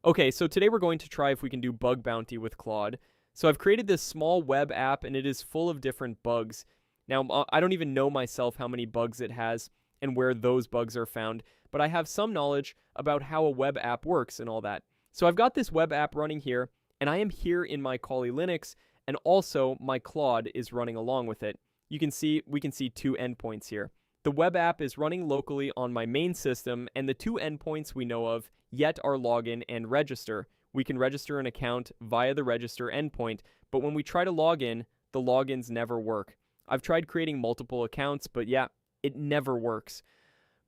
Okay, so today we're going to try if we can do bug bounty with Claude. So I've created this small web app and it is full of different bugs. Now, I don't even know myself how many bugs it has and where those bugs are found, but I have some knowledge about how a web app works and all that. So I've got this web app running here, and I am here in my Kali Linux, and also my Claude is running along with it. We can see two endpoints here. The web app is running locally on my main system, and the two endpoints we know of yet are login and register. We can register an account via the register endpoint, but when we try to log in, the logins never work. I've tried creating multiple accounts, but yeah, it never works.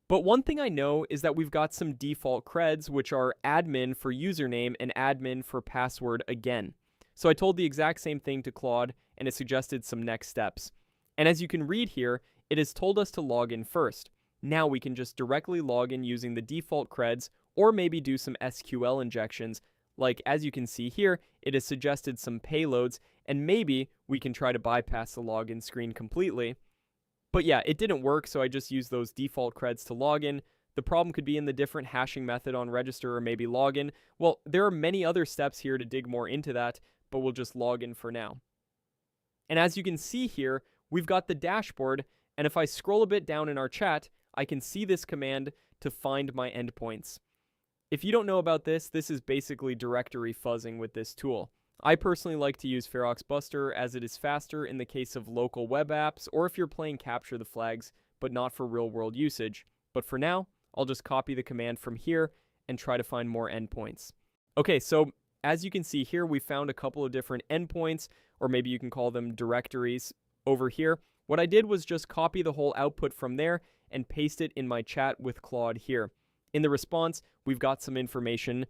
But one thing I know is that we've got some default creds, which are admin for username and admin for password again. So I told the exact same thing to Claude, and it suggested some next steps. And as you can read here, it has told us to log in first. Now we can just directly log in using the default creds, or maybe do some SQL injections. Like, as you can see here, it has suggested some payloads, and maybe we can try to bypass the login screen completely. But yeah, it didn't work, so I just used those default creds to log in. The problem could be in the different hashing method on register or maybe login. Well, there are many other steps here to dig more into that, but we'll just log in for now. And as you can see here, we've got the dashboard, and if I scroll a bit down in our chat, I can see this command to find my endpoints. If you don't know about this, this is basically directory fuzzing with this tool. I personally like to use Buster as it is faster in the case of local web apps or if you're playing capture the flags, but not for real-world usage. But for now, I'll just copy the command from here and try to find more endpoints. Okay, so as you can see here, we found a couple of different endpoints, or maybe you can call them directories over here. What I did was just copy the whole output from there and paste it in my chat with Claude here. In the response, we've got some information.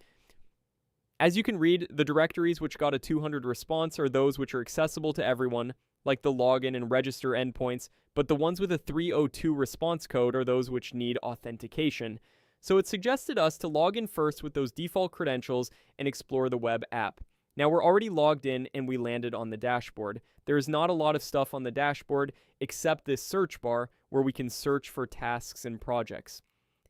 As you can read, the directories which got a 200 response are those which are accessible to everyone, like the login and register endpoints, but the ones with a 302 response code are those which need authentication. So it suggested us to log in first with those default credentials and explore the web app. Now we're already logged in and we landed on the dashboard. There is not a lot of stuff on the dashboard except this search bar where we can search for tasks and projects.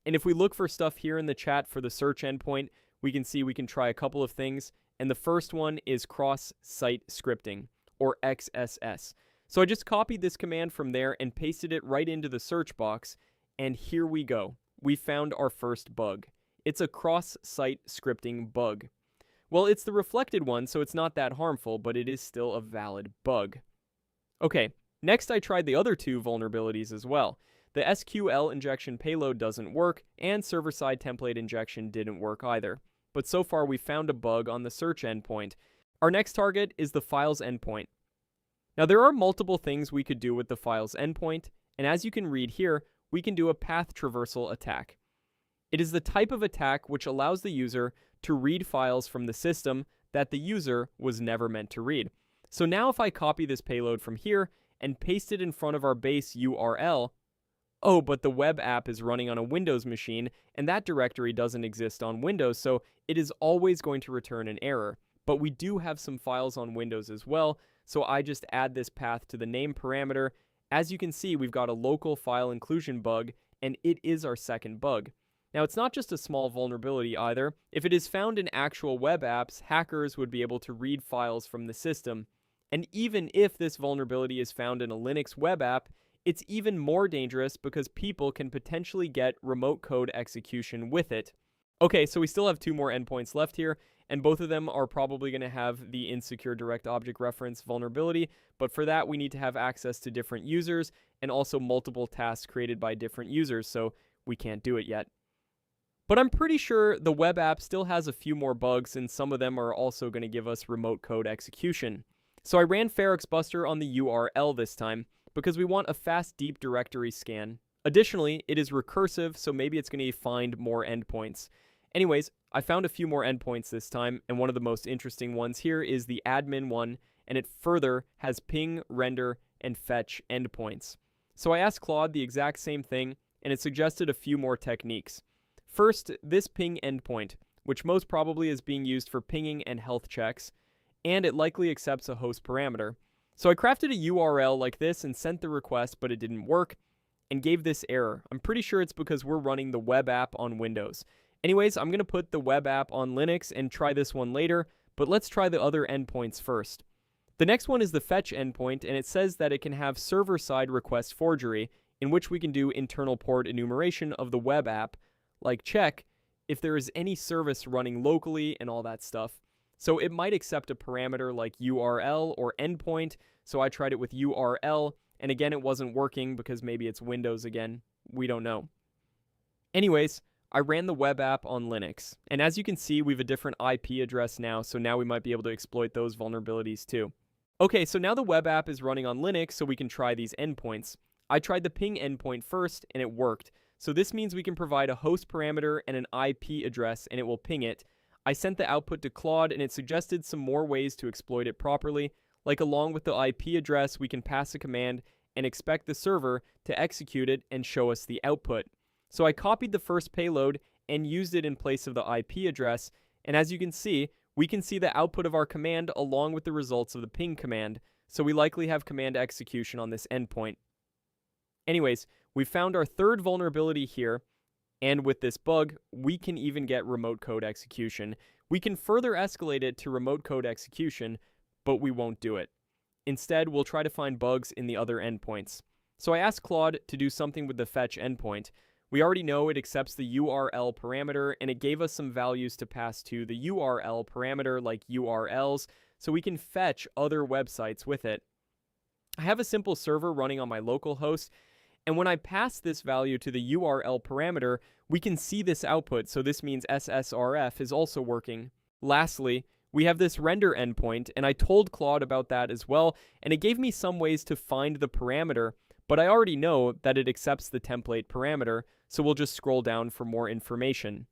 And if we look for stuff here in the chat for the search endpoint, we can see we can try a couple of things. And the first one is cross-site scripting, or XSS. So I just copied this command from there and pasted it right into the search box. And here we go. We found our first bug. It's a cross-site scripting bug. Well, it's the reflected one, so it's not that harmful, but it is still a valid bug. Okay, next I tried the other two vulnerabilities as well. The SQL injection payload doesn't work, and server-side template injection didn't work either. But so far we found a bug on the search endpoint. Our next target is the files endpoint. Now there are multiple things we could do with the files endpoint, and as you can read here, we can do a path traversal attack. It is the type of attack which allows the user to read files from the system that the user was never meant to read. So now if I copy this payload from here and paste it in front of our base URL, oh, but the web app is running on a Windows machine, and that directory doesn't exist on Windows, so it is always going to return an error. But we do have some files on Windows as well, so I just add this path to the name parameter. As you can see, we've got a local file inclusion bug, and it is our second bug. Now, it's not just a small vulnerability either. If it is found in actual web apps, hackers would be able to read files from the system. And even if this vulnerability is found in a Linux web app, it's even more dangerous because people can potentially get remote code execution with it. Okay, so we still have two more endpoints left here, and both of them are probably going to have the insecure direct object reference vulnerability, but for that we need to have access to different users and also multiple tasks created by different users, so we can't do it yet. But I'm pretty sure the web app still has a few more bugs, and some of them are also going to give us remote code execution. So I ran Buster on the URL this time, because we want a fast deep directory scan. Additionally, it is recursive, so maybe it's going to find more endpoints. Anyways, I found a few more endpoints this time, and one of the most interesting ones here is the admin one, and it further has ping, render, and fetch endpoints. So I asked Claude the exact same thing, and it suggested a few more techniques. First, this ping endpoint, which most probably is being used for pinging and health checks, and it likely accepts a host parameter. So I crafted a URL like this and sent the request, but it didn't work, and gave this error. I'm pretty sure it's because we're running the web app on Windows. Anyways, I'm going to put the web app on Linux and try this one later, but let's try the other endpoints first. The next one is the fetch endpoint, and it says that it can have server-side request forgery, in which we can do internal port enumeration of the web app, like check if there is any service running locally and all that stuff. So it might accept a parameter like URL or endpoint, so I tried it with URL, and again it wasn't working because maybe it's Windows again. We don't know. Anyways, I ran the web app on Linux, and as you can see, we have a different IP address now, so now we might be able to exploit those vulnerabilities too. Okay, so now the web app is running on Linux, so we can try these endpoints. I tried the ping endpoint first, and it worked. So this means we can provide a host parameter and an IP address, and it will ping it. I sent the output to Claude, and it suggested some more ways to exploit it properly, like along with the IP address, we can pass a command and expect the server to execute it and show us the output. So I copied the first payload and used it in place of the IP address, and as you can see, we can see the output of our command along with the results of the ping command, so we likely have command execution on this endpoint. Anyways, we found our third vulnerability here, and with this bug, we can even get remote code execution. We can further escalate it to remote code execution, but we won't do it. Instead, we'll try to find bugs in the other endpoints. So I asked Claude to do something with the fetch endpoint. We already know it accepts the URL parameter, and it gave us some values to pass to the URL parameter like URLs, so we can fetch other websites with it. I have a simple server running on my local host, and when I pass this value to the URL parameter, we can see this output, so this means SSRF is also working. Lastly, we have this render endpoint, and I told Claude about that as well, and it gave me some ways to find the parameter, but I already know that it accepts the template parameter, so we'll just scroll down for more information.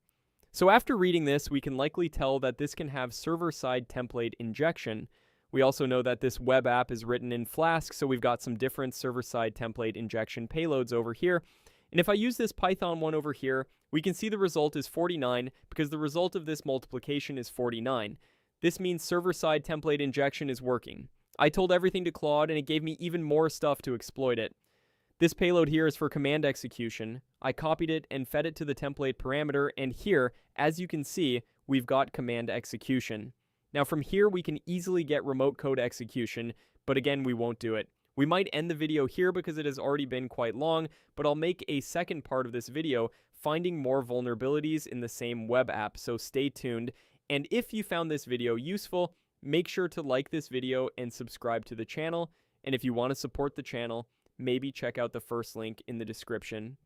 So after reading this, we can likely tell that this can have server-side template injection. We also know that this web app is written in Flask, so we've got some different server-side template injection payloads over here. And if I use this Python one over here, we can see the result is 49 because the result of this multiplication is 49. This means server-side template injection is working. I told everything to Claude, and it gave me even more stuff to exploit it. This payload here is for command execution. I copied it and fed it to the template parameter, and here, as you can see, we've got command execution. Now from here, we can easily get remote code execution, but again, we won't do it. We might end the video here because it has already been quite long, but I'll make a second part of this video finding more vulnerabilities in the same web app, so stay tuned. And if you found this video useful, make sure to like this video and subscribe to the channel. And if you want to support the channel, maybe check out the first link in the description.